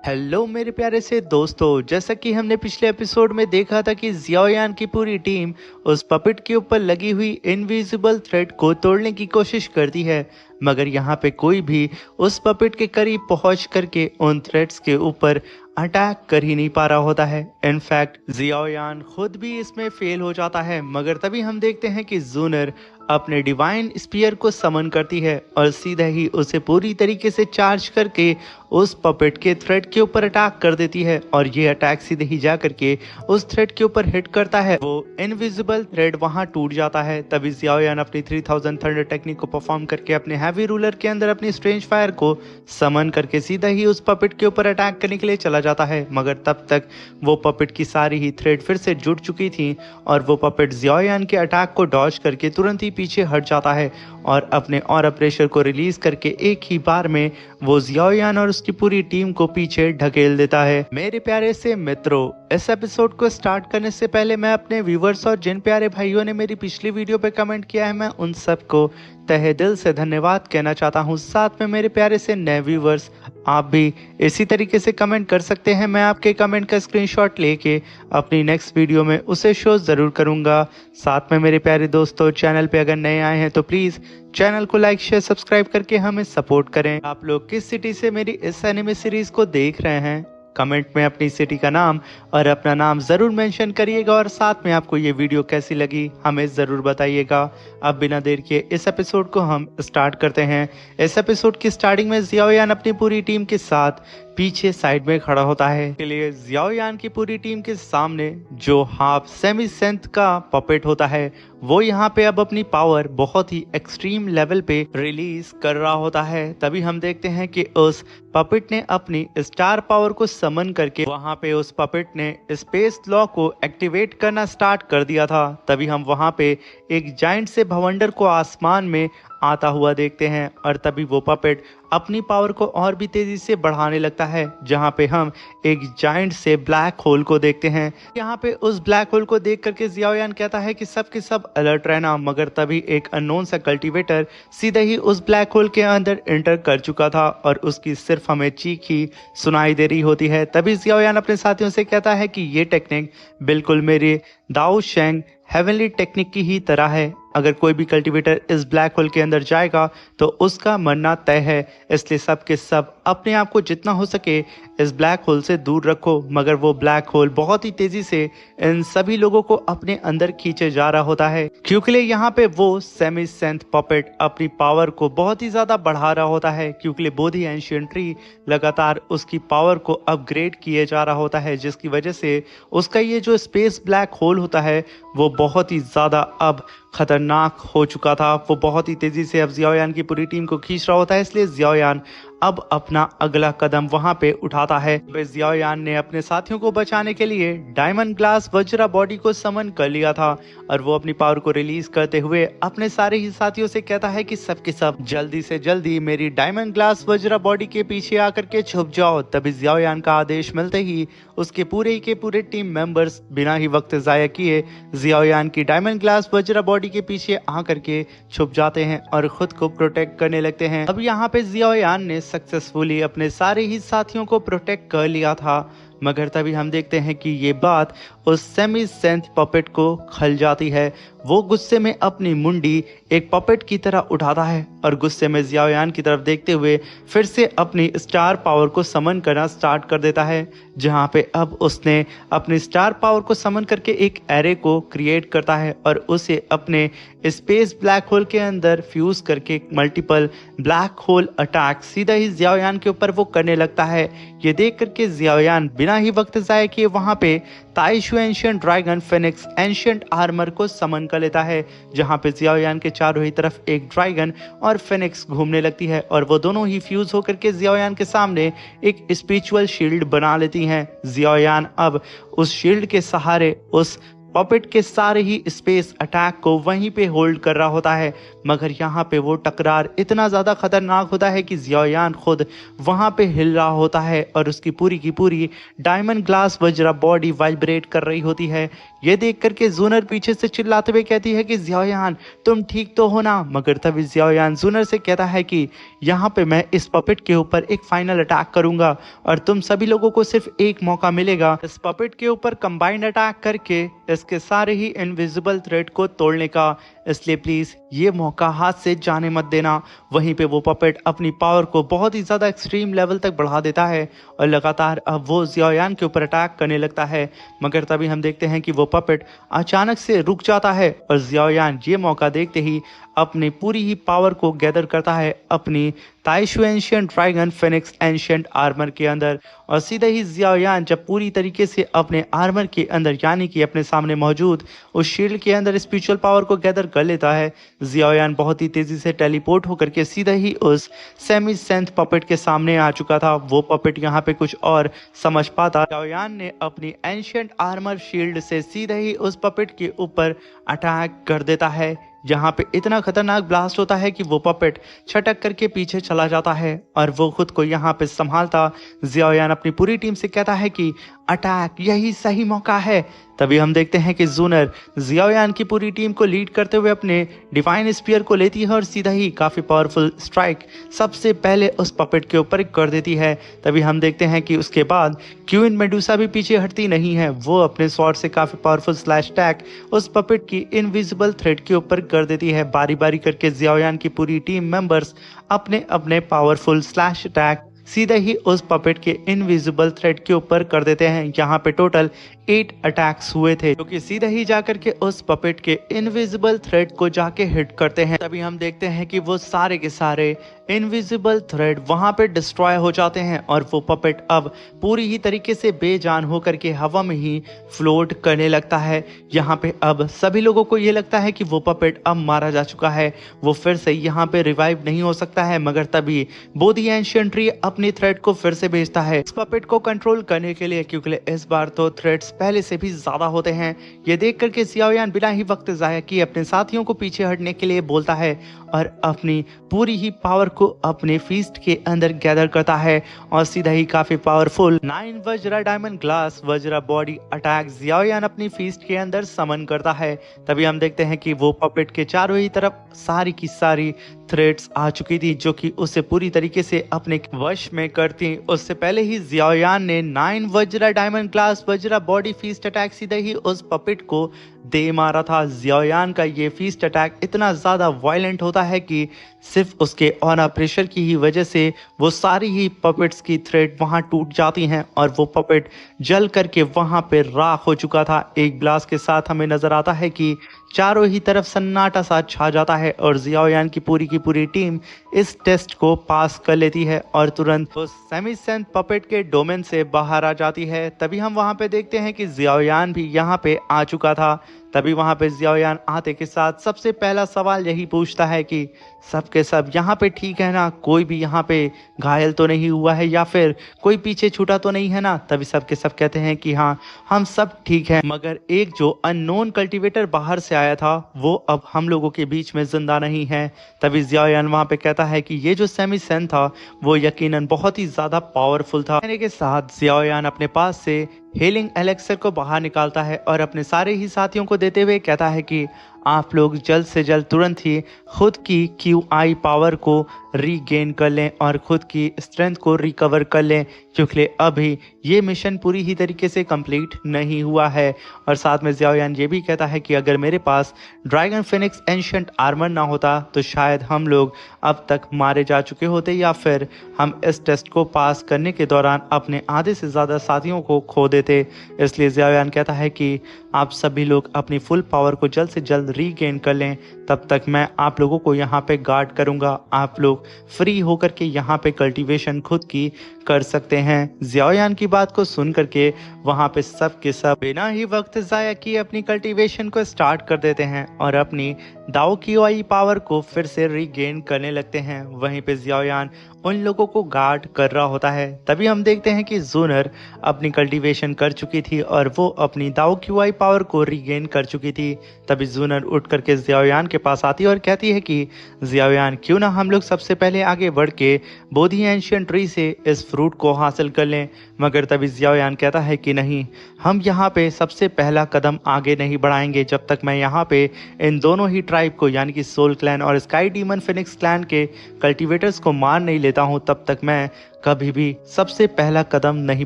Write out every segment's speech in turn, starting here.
Hello मेरे प्यारे से दोस्तों, जैसा कि हमने पिछले एपिसोड में देखा था कि जियाओयान की पूरी टीम उस पपेट के ऊपर लगी हुई इनविजिबल थ्रेड को तोड़ने की कोशिश करती है, मगर यहाँ पे कोई भी उस पपेट के करीब पहुंच करके उन थ्रेड्स के ऊपर अटैक कर ही नहीं पा रहा होता है। इनफैक्ट जियाओयान खुद भी इसमें फेल हो जाता है, मगर तभी हम देखते हैं कि जूनर अपने डिवाइन स्पीयर को समन करती है और सीधा ही उसे पूरी तरीके से चार्ज करके उस पपेट के थ्रेड के ऊपर अटैक कर देती है और ये अटैक सीधे ही जा करके उस थ्रेड के ऊपर हिट करता है। वो इनविजिबल थ्रेड वहां टूट जाता है। तभी जियाओयान अपनी 3000 थंडर टेक्निक को परफॉर्म करके अपने हैवी रूलर के अंदर अपनी स्ट्रेंज फायर को समन करके सीधा ही उस पपेट के ऊपर अटैक करने के लिए चला जाता है, मगर तब तक वो पपेट की सारी ही थ्रेड फिर से जुट चुकी थी और वो पपेट जियाओयान के अटैक को डॉज करके तुरंत ही पीछे हट जाता है और अपने ऑरा प्रेशर को रिलीज करके एक ही बार में वो जियाओयान और उसकी पूरी टीम को पीछे ढकेल देता है। मेरे प्यारे से मित्रों, इस एपिसोड को स्टार्ट करने से पहले मैं अपने व्यूवर्स और जिन प्यारे भाइयों ने मेरी पिछली वीडियो पे कमेंट किया है, मैं उन सबको तहे दिल से धन्यवाद कहना चाहता हूँ। साथ में मेरे प्यारे से नए व्यूवर्स, आप भी इसी तरीके से कमेंट कर सकते हैं। मैं आपके कमेंट का स्क्रीनशॉट लेके अपनी नेक्स्ट वीडियो में उसे शो ज़रूर करूँगा। साथ में मेरे प्यारे दोस्तों, चैनल पे अगर नए आए हैं तो प्लीज़ चैनल को लाइक शेयर सब्सक्राइब करके हमें सपोर्ट करें। आप लोग किस सिटी से मेरी इस एनिमे सीरीज़ को देख रहे हैं, कमेंट में अपनी सिटी का नाम और अपना नाम ज़रूर मेंशन करिएगा और साथ में आपको ये वीडियो कैसी लगी हमें ज़रूर बताइएगा। अब बिना देर के इस एपिसोड को हम स्टार्ट करते हैं। इस एपिसोड की स्टार्टिंग में जियाओयान अपनी पूरी टीम के साथ पीछे साइड में खड़ा होता है। के लिए जियाओयान की पूरी टीम के सामने जो हाफ सेमी सेंथ का पपेट होता है वो यहाँ पे अब अपनी पावर बहुत ही एक्सट्रीम लेवल पे रिलीज कर रहा होता है। तभी हम देखते हैं कि उस पपेट ने अपनी स्टार पावर को समन करके वहां पे उस पपेट ने स्पेस लॉ को एक्टिवेट करना स्टार्ट कर दिया था। तभी हम वहां पे एक जाइंट से भवंडर को आसमान में आता हुआ देखते हैं और तभी वो पपेट अपनी पावर को और भी तेजी से बढ़ाने लगता है, जहां पे हम एक जाइंट से ब्लैक होल को देखते हैं। यहाँ पे उस ब्लैक होल को देख करके जियाओयान कहता है कि सब के सब अलर्ट रहना, मगर तभी एक अननोन सा कल्टीवेटर सीधे ही उस ब्लैक होल के अंदर एंटर कर चुका था और उसकी सिर्फ हमें चीख ही सुनाई दे रही होती है। तभी जियाओयान अपने साथियों से कहता है कि ये टेक्निक बिल्कुल मेरे दाओ शेंग हेवनली टेक्निक की ही तरह है। अगर कोई भी कल्टीवेटर इस ब्लैक होल के अंदर जाएगा तो उसका मरना तय है, इसलिए सब के सब अपने आप को जितना हो सके इस ब्लैक होल से दूर रखो। मगर वो ब्लैक होल बहुत ही तेजी से इन सभी लोगों को अपने अंदर खींचे जा रहा होता है, क्योंकि यहाँ पे वो सेमी सेंथ पपेट अपनी पावर को बहुत ही ज्यादा बढ़ा रहा होता है, क्योंकि बोधी एंशिएंट ट्री लगातार उसकी पावर को अपग्रेड किए जा रहा होता है, जिसकी वजह से उसका ये जो स्पेस ब्लैक होल होता है वो बहुत ही ज्यादा अब खतरनाक हो चुका था। वो बहुत ही तेजी से अब जियाओयान की पूरी टीम को खींच रहा होता है, इसलिए जियाओयान अब अपना अगला कदम वहां पे उठाता है। जियाओयान ने अपने साथियों को बचाने के लिए डायमंड ग्लास वज्रा बॉडी को समन कर लिया था और वो अपनी पावर को रिलीज करते हुए अपने सारे ही साथियों से कहता है कि सब के सब जल्दी से जल्दी मेरी डायमंड ग्लास वज्रा बॉडी के पीछे आकर के छुप जाओ। तभी जियाओयान का आदेश मिलते ही उसके पूरे टीम मेंबर्स बिना ही वक्त जाया किए जियाओयान की डायमंड ग्लास वज्रा बॉडी के पीछे आकर के छुप जाते हैं और खुद को प्रोटेक्ट करने लगते हैं। अब यहाँ पे जियाओयान ने सक्सेसफुली अपने सारे ही साथियों को प्रोटेक्ट कर लिया था, मगर तभी हम देखते हैं कि ये बात उस सेमी सेंथ पपेट को खल जाती है। वो गुस्से में अपनी मुंडी एक पपेट की तरह उठाता है और गुस्से में जियाओयान की तरफ देखते हुए फिर से अपनी स्टार पावर को समन करना स्टार्ट कर देता है, जहां पे अब उसने अपनी स्टार पावर को समन करके एक एरे को क्रिएट करता है और उसे अपने स्पेस ब्लैक होल के अंदर फ्यूज करके मल्टीपल ब्लैक होल अटैक सीधा ही जियाओयान के ऊपर वो करने लगता है। ये देख करके जियाओयान बिना ही वक्त जाए किए वहां पे Taishu ancient dragon phoenix ancient armour को समन कर लेता है, जहां पे जियाओयान के चारों ही तरफ एक ड्रैगन और फिनिक्स घूमने लगती है और वो दोनों ही फ्यूज होकर के जियाओयान के सामने एक स्पिरिचुअल शील्ड बना लेती हैं। जियाओयान अब उस शील्ड के सहारे उस पपेट के सारे ही स्पेस अटैक को वहीं पे होल्ड कर रहा होता है, मगर यहाँ पे वो टकरार इतना ज़्यादा खतरनाक होता है कि जियाओयान खुद वहाँ पे हिल रहा होता है और उसकी पूरी की पूरी diamond glass Vajra body vibrate कर रही होती है, ये देख करके जूनर पीछे से चिल्लाते हुए कहती है कि जियाओयान तुम ठीक तो हो ना। मगर तभी जियाओयान जूनर से कहता है कि यहाँ पे मैं इस पपेट के ऊपर एक फाइनल अटैक करूंगा और तुम सभी लोगों को सिर्फ एक मौका मिलेगा इस पपेट के ऊपर कंबाइंड अटैक करके इसके सारे ही इनविजिबल थ्रेड को तोड़ने का, इसलिए प्लीज ये मौका हाथ से जाने मत देना। वहीं पे वो पपेट अपनी पावर को बहुत ही ज्यादा एक्सट्रीम लेवल तक बढ़ा देता है और लगातार अब वो जियाओयान के ऊपर अटैक करने लगता है। मगर तभी हम देखते हैं कि वो पपेट अचानक से रुक जाता है और जियाओयान ये मौका देखते ही अपनी पूरी ही पावर को गैदर करता है अपनी Taishu ancient dragon phoenix ancient armour के अंदर। और सीधे ही जियाओयान जब पूरी तरीके से अपने आर्मर के अंदर यानी कि अपने सामने मौजूद उस शील्ड के अंदर स्पिरिचुअल पावर को गैदर कर लेता है, जियाओयान बहुत ही तेजी से टेलीपोर्ट होकर के सीधा ही उस सेमी सेंथ पपेट के सामने आ चुका था। वो पपेट यहाँ पे कुछ और समझ पाता, जियाओयान ने अपनी एंशिएंट आर्मर शील्ड से सीधे ही उस पपेट के ऊपर अटैक कर देता है। जहाँ पे इतना खतरनाक ब्लास्ट होता है कि वो पपेट छटक करके पीछे चला जाता है और वो खुद को यहाँ पे संभालता जियाओयान अपनी पूरी टीम से कहता है कि अटैक यही सही मौका है। तभी हम देखते हैं कि जूनर जियाओयान की पूरी टीम को लीड करते हुए अपने डिवाइन स्पीयर को लेती है और सीधा ही काफी पावरफुल स्ट्राइक सबसे पहले उस पपेट के ऊपर कर देती है। तभी हम देखते हैं कि उसके बाद क्वीन मेडुसा भी पीछे हटती नहीं है, वो अपने स्वॉर्ड से काफी पावरफुल स्लैश अटैक उस पपेट की इनविजिबल थ्रेड के ऊपर कर देती है। बारी बारी करके जियाओयान की पूरी टीम मेंबर्स अपने अपने पावरफुल स्लैश अटैक सीधे ही उस पपेट के इनविजिबल थ्रेड के ऊपर कर देते हैं। यहाँ पे टोटल 8 अटैक्स हुए थे जो कि सीधे ही जाकर के उस पपेट के इनविजिबल थ्रेड को जाके हिट करते हैं। तभी हम देखते हैं कि वो सारे के सारे इनविजिबल थ्रेड वहां पे डिस्ट्रॉय हो जाते हैं और वो पपेट अब पूरी ही तरीके से बेजान होकर के हवा में ही फ्लोट करने लगता है। यहाँ पे अब सभी लोगों को ये लगता है कि वो पपेट अब मारा जा चुका है, वो फिर से यहाँ पे रिवाइव नहीं हो सकता है। मगर तभी बोधी एंशिएंट ट्री अपनी थ्रेड को फिर से भेजता है इस पपेट को कंट्रोल करने के लिए, क्योंकि इस बार तो थ्रेड्स पहले से भी ज्यादा होते हैं। ये देख करके जियाओयान बिना ही वक्त जाया किए अपने साथियों को पीछे हटने के लिए बोलता है और अपनी पूरी ही पावर को अपने फीस्ट के अंदर गैदर करता है और सीधा ही काफी powerful 9 Vajra diamond glass Vajra body attack Xiaoyan अपनी फीस्ट के अंदर समन करता है। तभी हम देखते हैं कि वो पपेट के चारों ही तरफ सारी की सारी थ्रेड्स आ चुकी थी जो कि उसे पूरी तरीके से अपने वश में करती। उससे पहले ही जियाओयान ने 9 Vajra diamond glass Vajra body feast attack सीधे ही उस पपेट को दे मारा था। जियाओयान का ये फीस्ट अटैक इतना ज्यादा वायलेंट होता है कि सिर्फ उसके ऑना प्रेशर की ही वजह से वो सारी ही पपेट्स की थ्रेड वहां टूट जाती हैं और वो पपेट जल करके वहां पे राख हो चुका था। एक ब्लास्ट के साथ हमें नजर आता है कि चारों ही तरफ सन्नाटा सा छा जाता है और जियाओयान की पूरी टीम इस टेस्ट को पास कर लेती है और तुरंत उस सेमी सेंथ पपेट के डोमेन से बाहर आ जाती है। तभी हम वहां पे देखते हैं कि जियाओयान भी यहाँ पे आ चुका था। तभी वहां पे जियाओयान आते के साथ सबसे पहला सवाल यही पूछता है कि सबके सब यहाँ पे ठीक है ना, कोई भी यहाँ पे घायल तो नहीं हुआ है या फिर कोई पीछे छूटा तो नहीं है ना। तभी सबके सब कहते हैं कि हाँ हम सब ठीक हैं, मगर एक जो अननोन कल्टीवेटर बाहर से आया था वो अब हम लोगों के बीच में जिंदा नहीं है। तभी जियाओयान वहां पे कहता है कि ये जो सेमी सेन था वो यकीनन बहुत ही ज्यादा पावरफुल था। कहने के साथ जियाओयान अपने पास से हीलिंग एलेक्सर को बाहर निकालता है और अपने सारे ही साथियों को देते हुए कहता है कि आप लोग जल्द से जल्द तुरंत ही खुद की QI पावर को रीगेन कर लें और खुद की स्ट्रेंथ को रिकवर कर लें, क्योंकि अभी ये मिशन पूरी ही तरीके से कंप्लीट नहीं हुआ है। और साथ में जियाओयान ये भी कहता है कि अगर मेरे पास ड्रैगन फिनिक्स एंशिएंट आर्मर ना होता तो शायद हम लोग अब तक मारे जा चुके होते या फिर हम इस टेस्ट को पास करने के दौरान अपने आधे से ज़्यादा साथियों को खो देते। इसलिए जियाओयान कहता है कि आप सभी लोग अपनी फुल पावर को जल्द से जल्द रीगेन कर लें, तब तक मैं आप लोगों को यहाँ पे गार्ड करूँगा। आप लोग फ्री होकर के यहाँ पे कल्टीवेशन खुद की कर सकते हैं। जियाओयान की बात को सुन करके वहाँ पे सब के सब बिना ही वक्त ज़ाया किए अपनी कल्टीवेशन को स्टार्ट कर देते हैं और अपनी दाओ क्यूआई पावर को फिर से रीगेन करने लगते हैं। वहीं पे जियाओयान उन लोगों को गार्ड कर रहा होता है। तभी हम देखते हैं कि जूनर अपनी कल्टीवेशन कर चुकी थी और वो अपनी दाओ क्यूआई पावर को रीगेन कर चुकी थी। तभी जूनर उठ करके जियाओयान के पास आती है और कहती है कि जियाओयान, क्यों ना हम लोग सबसे पहले आगे बढ़ के बोधी एंशियंट ट्री से इस फ्रूट को हासिल कर लें। मगर तभी जियाओयान कहता है कि नहीं, हम यहाँ पे सबसे पहला कदम आगे नहीं बढ़ाएंगे जब तक मैं यहाँ पे इन दोनों ही ट्राइब को यानी कि सोल क्लैन और स्काई डीमन फिनिक्स क्लैन के कल्टीवेटर्स को मार नहीं लेता हूँ, तब तक मैं कभी भी सबसे पहला कदम नहीं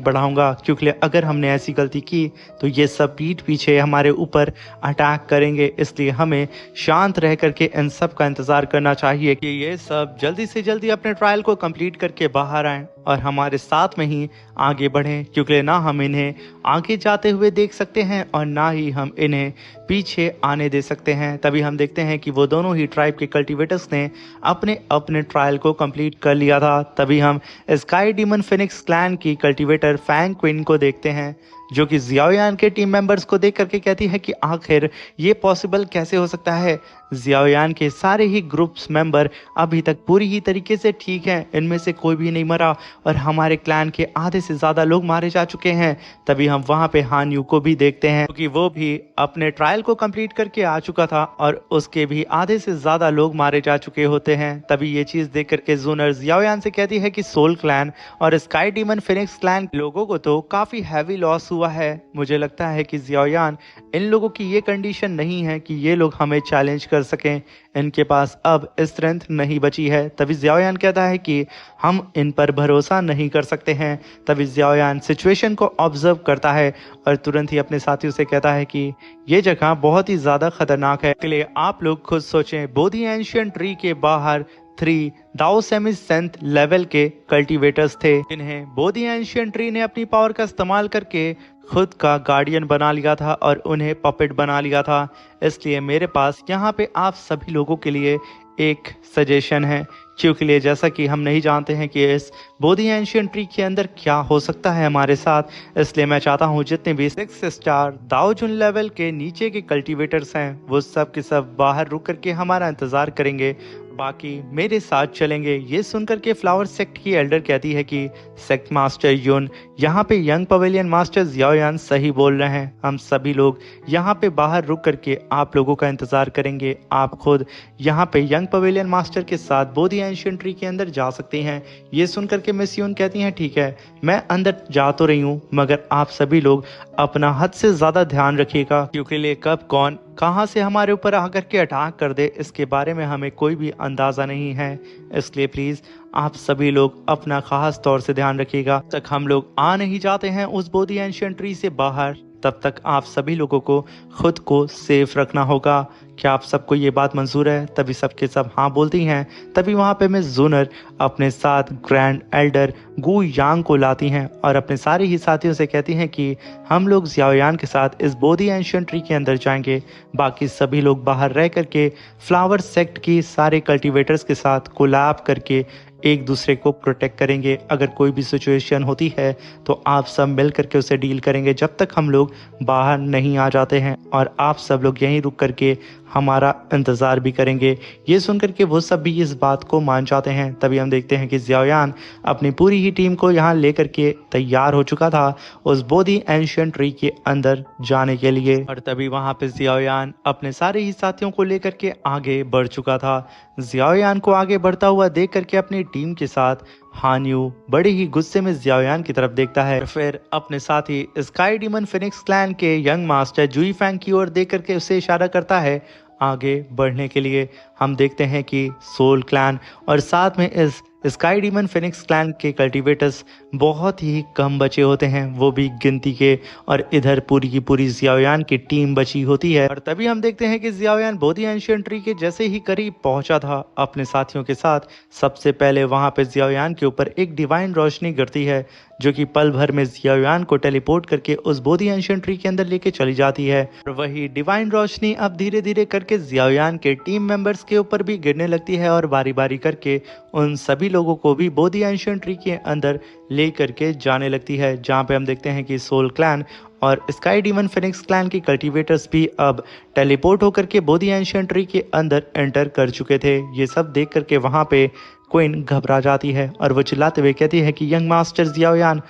बढ़ाऊंगा। क्योंकि अगर हमने ऐसी गलती की तो ये सब पीठ पीछे हमारे ऊपर अटैक करेंगे। इसलिए हमें शांत रह करके इन सब का इंतजार करना चाहिए कि ये सब जल्दी से जल्दी अपने ट्रायल को कंप्लीट करके बाहर आएं और हमारे साथ में ही आगे बढ़ें। क्योंकि ना हम इन्हें आगे जाते हुए देख सकते हैं और ना ही हम इन्हें पीछे आने दे सकते हैं। तभी हम देखते हैं कि वो दोनों ही ट्राइब के कल्टीवेटर्स ने अपने अपने ट्रायल को कंप्लीट कर लिया था। तभी हम स्काई डीमन फिनिक्स क्लैन की कल्टीवेटर फैंग क्विन को देखते हैं, जो कि जियाओयान के टीम मेंबर्स को देख करके कहती है कि आखिर ये पॉसिबल कैसे हो सकता है। जियाओयान के सारे ही ग्रुप्स मेंबर अभी तक पूरी ही तरीके से ठीक हैं, इनमें से कोई भी नहीं मरा और हमारे क्लैन के आधे से ज़्यादा लोग मारे जा चुके हैं। तभी हम वहाँ पे हान यू को भी देखते हैं, क्योंकि वो भी अपने ट्रायल को कंप्लीट करके आ चुका था और उसके भी आधे से ज़्यादा लोग मारे जा चुके होते हैं। तभी ये चीज़ देख करके जूनर जियाओयान से कहती है कि सोल क्लैन और स्काई डीमन फिनिक्स क्लैन लोगों को तो काफ़ी हैवी लॉस हुआ है। मुझे लगता है कि जियाओयान, इन लोगों की ये कंडीशन नहीं है कि ये लोग हमें चैलेंज कर सकें, इनके पास अब स्ट्रेंथ नहीं बची है। तभी जियाओयान कहता है कि हम इन पर भरोसा नहीं कर सकते हैं। तभी जियाओयान सिचुएशन को ऑब्जर्व करता है और तुरंत ही अपने साथियों से कहता है कि ये जगह बहुत ही ज़्यादा खतरनाक है, इसके लिए आप लोग खुद सोचें। बोधी एंशियंट ट्री के बाहर 3 दाओ सेमी-10th लेवल के कल्टीवेटर्स थे, जिन्हें बोधी एंशियंट ट्री ने अपनी पावर का इस्तेमाल करके खुद का गार्डियन बना लिया था और उन्हें पपेट बना लिया था। इसलिए मेरे पास यहाँ पे आप सभी लोगों के लिए एक सजेशन है, क्योंकि लिए जैसा कि हम नहीं जानते हैं कि इस बोधी एंशियंट ट्री के अंदर क्या हो सकता है हमारे साथ, इसलिए मैं चाहता हूँ जितने भी 6 स्टार दाओ जुन लेवल के नीचे के कल्टीवेटर्स हैं वो सब के सब बाहर रुक करके हमारा इंतज़ार करेंगे, बाकी मेरे साथ चलेंगे। ये सुनकर के फ्लावर सेक्ट की एल्डर कहती है कि सेक्ट मास्टर युन, यहाँ पे यंग पवेलियन मास्टर जियाओयान सही बोल रहे हैं, हम सभी लोग यहाँ पे बाहर रुक करके आप लोगों का इंतज़ार करेंगे। आप खुद यहाँ पे यंग पवेलियन मास्टर के साथ बोधी एंशियंट ट्री के अंदर जा सकती हैं। ये सुनकर के मिस युन कहती हैं ठीक है, मैं अंदर जा तो रही हूँ, मगर आप सभी लोग अपना हद से ज़्यादा ध्यान रखिएगा, क्योंकि ले कब कौन कहां से हमारे ऊपर आकर के अटैक कर दे इसके बारे में हमें कोई भी अंदाज़ा नहीं है। इसलिए प्लीज़ आप सभी लोग अपना खास तौर से ध्यान रखिएगा। तक हम लोग आ नहीं जाते हैं उस बोधी एंशियंट ट्री से बाहर, तब तक आप सभी लोगों को खुद को सेफ रखना होगा। क्या आप सबको ये बात मंजूर है? तभी सबके सब हाँ बोलती हैं। तभी वहाँ पे मिस जूनर अपने साथ ग्रैंड एल्डर गू यांग को लाती हैं और अपने सारे ही साथियों से कहती हैं कि हम लोग जियाओयान के साथ इस बोधी एंशियंट ट्री के अंदर जाएंगे, बाकी सभी लोग बाहर रह करके फ्लावर सेक्ट की सारे कल्टीवेटर्स के साथ कोलैब करके एक दूसरे को प्रोटेक्ट करेंगे। अगर कोई भी सिचुएशन होती है तो आप सब मिल करके उसे डील करेंगे जब तक हम लोग बाहर नहीं आ जाते हैं, और आप सब लोग यहीं रुक करके हमारा इंतज़ार भी करेंगे। ये सुनकर के वो सब भी इस बात को मान जाते हैं। तभी हम देखते हैं कि जियाओयान अपनी पूरी ही टीम को यहाँ लेकर के तैयार हो चुका था उस बोधी एंशियंट ट्री के अंदर जाने के लिए, और तभी वहाँ पे जियाओयान अपने सारे ही साथियों को लेकर के आगे बढ़ चुका था। जियाओयान को आगे बढ़ता हुआ देख करके अपनी टीम के साथ हान यू बड़े ही गुस्से में जियाओयान की तरफ देखता है, फिर अपने साथी स्काई डीमन फिनिक्स क्लैन के यंग मास्टर जुई फैंग की ओर देख करके उसे इशारा करता है आगे बढ़ने के लिए। हम देखते हैं कि सोल क्लैन और साथ में इस स्काई डीमन फिनिक्स क्लैन के कल्टीवेटर्स बहुत ही कम बचे होते हैं, वो भी गिनती के, और इधर पूरी की पूरी जियाओयान की टीम बची होती है। और तभी हम देखते हैं कि जियाओयान बोधी एंशियंट ट्री के जैसे ही करीब पहुंचा था अपने साथियों के साथ, सबसे पहले वहां पे जियाओयान के ऊपर एक डिवाइन रोशनी गिरती है, जो कि पल भर में जियाओयान को टेलीपोर्ट करके उस बोधी एंशियंट ट्री के अंदर लेके चली जाती है। और वही डिवाइन रोशनी अब धीरे धीरे करके जियाओयान के टीम मेंबर्स टास्क के ऊपर भी गिरने लगती है और बारी बारी करके उन सभी लोगों को भी बोधी एंशिएंट ट्री के अंदर ले करके जाने लगती है, जहाँ पे हम देखते हैं कि सोल क्लैन और स्काई डीमन फिनिक्स क्लैन के कल्टीवेटर्स भी अब टेलीपोर्ट होकर के बोधी एंशिएंट ट्री के अंदर एंटर कर चुके थे। ये सब देख करके वहाँ पे क्वीन घबरा जाती है और वो चिल्लाते हुए कहती है कि यंग मास्टर जियाओयान,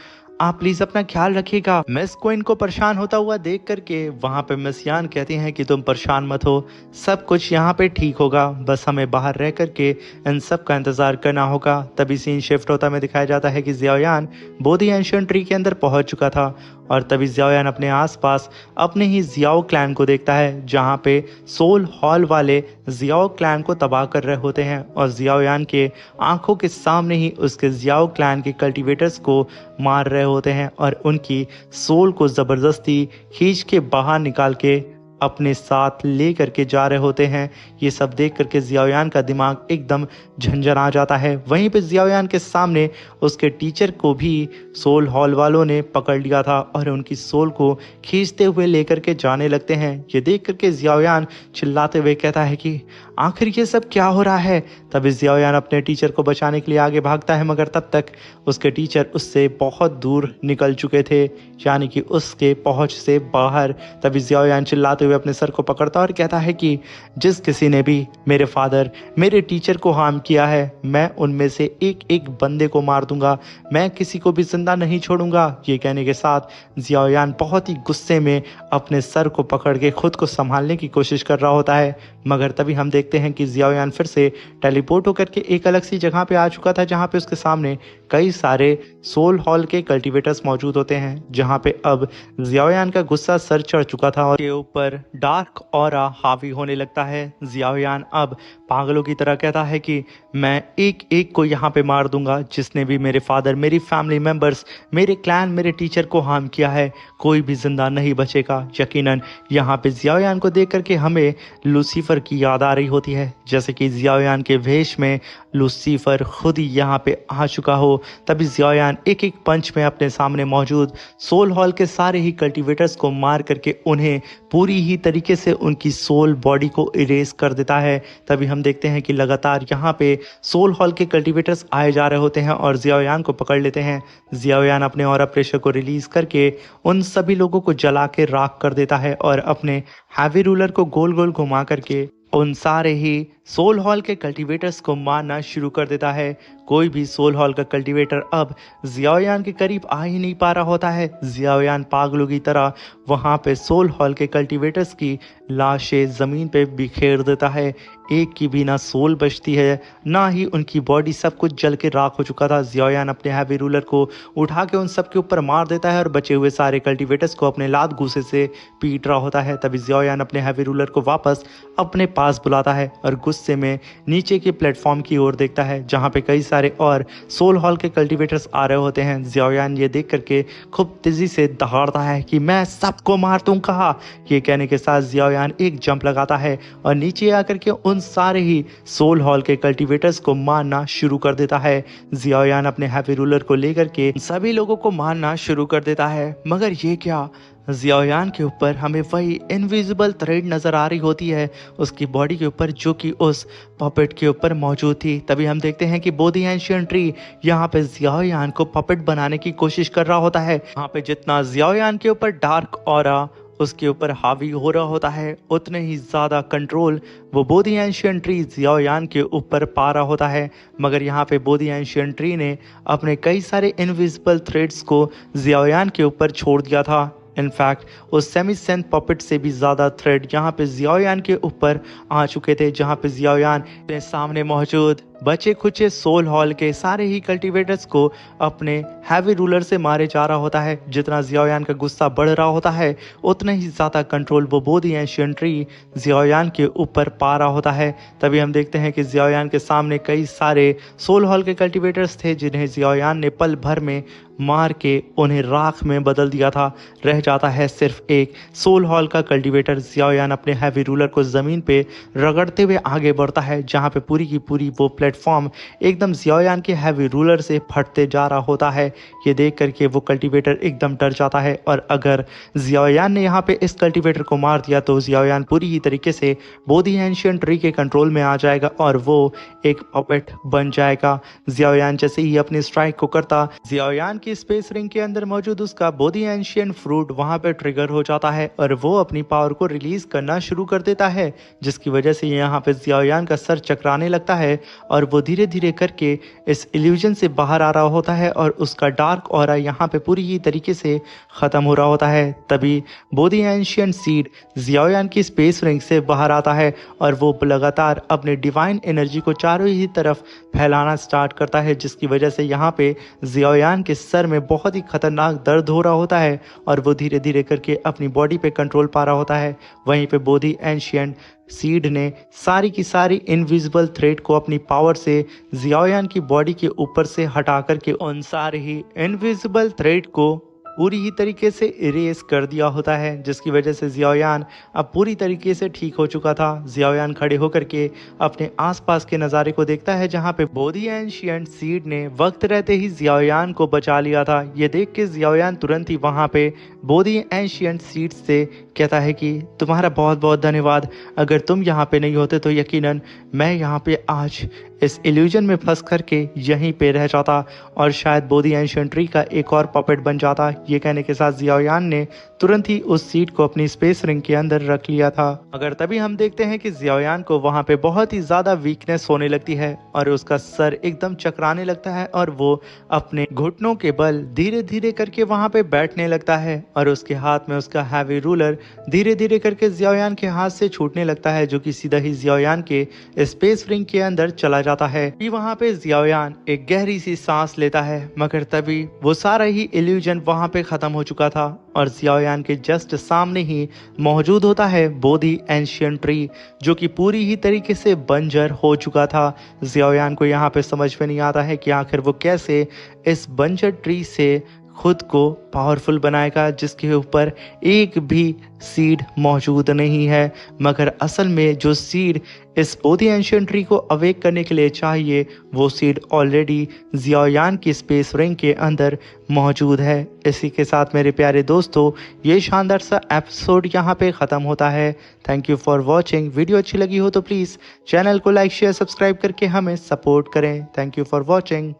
आप प्लीज अपना ख्याल रखिएगा। मिस क्वीन को परेशान होता हुआ देख करके वहाँ पे मिस यान कहती हैं कि तुम परेशान मत हो, सब कुछ यहाँ पे ठीक होगा, बस हमें बाहर रह करके इन सब का इंतजार करना होगा। तभी सीन शिफ्ट होता में दिखाया जाता है कि जियाओयान बोधी एंशिएंट ट्री के अंदर पहुंच चुका था और तभी जियाओयान अपने आसपास अपने ही जियाओ क्लैन को देखता है, जहाँ पे सोल हॉल वाले जियाओ क्लैन को तबाह कर रहे होते हैं और जियाओयान के आंखों के सामने ही उसके जियाओ क्लैन के कल्टीवेटर्स को मार रहे होते हैं और उनकी सोल को ज़बरदस्ती खींच के बाहर निकाल के अपने साथ ले करके जा रहे होते हैं। ये सब देख करके जियाओयान का दिमाग एकदम झंझना जाता है। वहीं पे जियाओयान के सामने उसके टीचर को भी सोल हॉल वालों ने पकड़ लिया था और उनकी सोल को खींचते हुए लेकर के जाने लगते हैं। ये देख करके जियाओयान चिल्लाते हुए कहता है कि आखिर ये सब क्या हो रहा है। तभी जियाओयान अपने टीचर को बचाने के लिए आगे भागता है, मगर तब तक उसके टीचर उससे बहुत दूर निकल चुके थे, यानी कि उसके पहुंच से बाहर। तभी जियाओयान चिल्लाते हुए अपने सर को पकड़ता और कहता है कि जिस किसी ने भी मेरे फादर, मेरे टीचर को हार्म किया है, मैं उनमें से एक एक बंदे को मार दूंगा, मैं किसी को भी जिंदा नहीं छोड़ूंगा। ये कहने के साथ जियाओयान बहुत ही गुस्से में अपने सर को पकड़ के खुद को संभालने की कोशिश कर रहा होता है, मगर तभी हम देखते हैं कि जियाओयान फिर से टेलीपोर्ट होकर के एक अलग सी जगह पे आ चुका था, जहाँ पे उसके सामने कई सारे सोल हॉल के कल्टीवेटर्स मौजूद होते हैं, जहाँ पे अब जियाओयान का गुस्सा सर चढ़ चुका था और के ऊपर डार्क ऑरा हावी होने लगता है। जियाओयान अब पागलों की तरह कहता है कि मैं एक एक को यहाँ पे मार दूंगा, जिसने भी मेरे फादर, मेरी फैमिली मेंबर्स, मेरे क्लैन, मेरे टीचर को हार्म किया है, कोई भी जिंदा नहीं बचेगा। यकीनन यहाँ पे जियाओयान को देख करके हमें लूसीफर की याद आ रही होती है, जैसे कि जियाओयान के वेश में लूसीफर खुद ही यहाँ पे आ चुका हो। तभी जियाओयान एक एक पंच में अपने सामने मौजूद सोल हॉल के सारे ही कल्टीवेटर्स को मार करके उन्हें पूरी ही तरीके से उनकी सोल बॉडी को इरेज कर देता है। तभी हम देखते हैं कि लगातार यहाँ पे सोल हॉल के कल्टीवेटर्स आए जा रहे होते हैं और जियाओयान को पकड़ लेते हैं। जियाओयान अपने ऑरा प्रेशर को रिलीज करके उन सभी लोगों को जला के राख कर देता है और अपने हैवी रूलर को गोल गोल घुमा करके उन सारे ही सोल हॉल के कल्टीवेटर्स को मारना शुरू कर देता है। कोई भी सोल हॉल का कल्टीवेटर अब जियाओयान के करीब आ ही नहीं पा रहा होता है। जियाओयान पागलों की तरह वहां पे सोल हॉल के कल्टीवेटर्स की लाशें जमीन पे बिखेर देता है। एक की भी ना सोल बचती है, ना ही उनकी बॉडी, सब कुछ जल के राख हो चुका था। जियाओयान अपने हैवी रूलर को उठा के उन सब के ऊपर मार देता है और बचे हुए सारे कल्टीवेटर्स को अपने लात घूंसे से पीट रहा होता है। तभी जियाओयान अपने हैवी रूलर को वापस अपने पास बुलाता है और गुस्से में नीचे के प्लेटफॉर्म की ओर देखता है, जहाँ पे कई सारे और सोल हॉल के कल्टीवेटर्स आ रहे होते हैं। जियाओयान ये देख करके खूब तेजी से दहाड़ता है कि मैं सबको मार दूंगा। ये कहने के साथ जियाओयान एक जंप लगाता है और नीचे आकर के उन सारे ही सोल हॉल के कल्टीवेटर्स को मारना शुरू कर देता है। जियाओयान अपने हैवी रूलर को लेकर के सभी लोगों को मारना शुरू कर देता है, मगर ये क्या, जियाओयान के ऊपर हमें वही इनविजिबल थ्रेड नजर आ रही होती है उसकी बॉडी के ऊपर, जो कि उस पपेट के ऊपर मौजूद थी। तभी हम देखते हैं कि बोधी एंशिएंट ट्री यहाँ पे जियाओयान को पपेट बनाने की कोशिश कर रहा होता है। यहाँ पे जितना जियाओयान के ऊपर डार्क ऑरा उसके ऊपर हावी हो रहा होता है, उतने ही ज़्यादा कंट्रोल वो बोधी एंशिएंट ट्री जियाओयान के ऊपर पा रहा होता है। मगर यहाँ पे बोधी एंशिएंट ट्री ने अपने कई सारे इनविजिबल थ्रेड्स को जियाओयान के ऊपर छोड़ दिया था। इनफैक्ट उस सेमी सेंथ पपेट से भी ज़्यादा थ्रेड यहाँ पे जियाओयान के ऊपर आ चुके थे, जहाँ पे जियाओयान अपने सामने मौजूद बचे खुचे सोल हॉल के सारे ही कल्टीवेटर्स को अपने हैवी रूलर से मारे जा रहा होता है। जितना जियाओयान का गुस्सा बढ़ रहा होता है, उतना ही ज़्यादा कंट्रोल वो बोधी एंशिएंट ट्री जियाओयान के ऊपर पा रहा होता है। तभी हम देखते हैं कि जियाओयान के सामने कई सारे सोल हॉल के कल्टीवेटर्स थे, जिन्हें जियाओयान ने पल भर में मार के उन्हें राख में बदल दिया था। रह जाता है सिर्फ एक सोल हॉल का कल्टीवेटर। जियाओयान अपने हैवी रूलर को ज़मीन पे रगड़ते हुए आगे बढ़ता है, जहाँ पे पूरी की पूरी वो प्लेटफॉर्म प्लेटफॉर्म एकदम जियाओयान के हैवी रूलर से फटते जा रहा होता है। ये देख करके वो कल्टीवेटर एकदम डर जाता है और अगर जियाओयान ने यहाँ पे इस कल्टीवेटर को मार दिया तो जियाओयान पूरी ही तरीके से बोधी एंशिएंट ट्री के कंट्रोल में आ जाएगा और वो एक पपेट बन जाएगा। जियाओयान जैसे ही अपनी स्ट्राइक को करता, जियाओयान की स्पेस रिंग के अंदर मौजूद उसका बोधी एंशिएंट फ्रूट वहां पे ट्रिगर हो जाता है और वो अपनी पावर को रिलीज करना शुरू कर देता है, जिसकी वजह से यहाँ पे जियाओयान का सर चकराने लगता है और वो धीरे धीरे करके इस इल्यूजन से बाहर आ रहा होता है और उसका डार्क ऑरा यहाँ पे पूरी ही तरीके से खत्म हो रहा होता है। तभी बोधी एंशिएंट सीड जियाओयान की स्पेस रिंग से बाहर आता है और वो लगातार अपने डिवाइन एनर्जी को चारों ही तरफ फैलाना स्टार्ट करता है, जिसकी वजह से यहाँ पे जियाओयान के सर में बहुत ही खतरनाक दर्द हो रहा होता है और वो धीरे धीरे करके अपनी बॉडी पे कंट्रोल पा रहा होता है। वहीं पे बोधी एंशिएंट सीड ने सारी की सारी इनविजिबल थ्रेड को अपनी पावर से जियाओयान की बॉडी के ऊपर से हटा करके उन सारे ही इनविजिबल थ्रेड को पूरी ही तरीके से इरेज कर दिया होता है, जिसकी वजह से जियाओयान अब पूरी तरीके से ठीक हो चुका था। जियाओयान खड़े होकर के अपने आसपास के नज़ारे को देखता है जहाँ पे बोधी एंशिएंट सीड ने वक्त रहते ही जियाओयान को बचा लिया था। ये देख के जियाओयान तुरंत ही वहाँ पे बोधी एंशिएंट सीड से कहता है कि तुम्हारा बहुत बहुत धन्यवाद, अगर तुम यहाँ पे नहीं होते तो यकीनन मैं यहाँ पे आज इस इल्यूजन में फंस करके यहीं पे रह जाता और शायद बोधी एंशिएंट ट्री का एक और पपेट बन जाता। ये कहने के साथ जियाओयान ने तुरंत ही उस सीट को अपनी स्पेस रिंग के अंदर रख लिया था। मगर तभी हम देखते हैं कि जियाओयान को वहां पे बहुत ही ज्यादा वीकनेस होने लगती है और उसका सर एकदम चकराने लगता है और वो अपने घुटनों के बल धीरे धीरे करके वहां पे बैठने लगता है और उसके हाथ में उसका हैवी रूलर धीरे धीरे करके जियाओयान के हाथ से छूटने लगता है, जो कि सीधा ही जियाओयान के स्पेस रिंग के अंदर चला जाता है। वहां पे जियाओयान एक गहरी सी सांस लेता है, मगर तभी वो सारा ही इल्यूजन वहां पे खत्म हो चुका था और जियाओयान के जस्ट सामने ही मौजूद होता है बोधी एंशिएंट ट्री, जो कि पूरी ही तरीके से बंजर हो चुका था। जियाओयान को यहाँ पे समझ में नहीं आता है कि आखिर वो कैसे इस बंजर ट्री से खुद को पावरफुल बनाएगा, जिसके ऊपर एक भी सीड मौजूद नहीं है। मगर असल में जो सीड इस बोधी एंशिएंट ट्री को अवेक करने के लिए चाहिए, वो सीड ऑलरेडी जियाओयान की स्पेस रिंग के अंदर मौजूद है। इसी के साथ मेरे प्यारे दोस्तों, ये शानदार सा एपिसोड यहाँ पे ख़त्म होता है। Thank you for watching. Video अच्छी लगी हो तो प्लीज़ चैनल को लाइक शेयर सब्सक्राइब करके हमें सपोर्ट करें। Thank you for watching.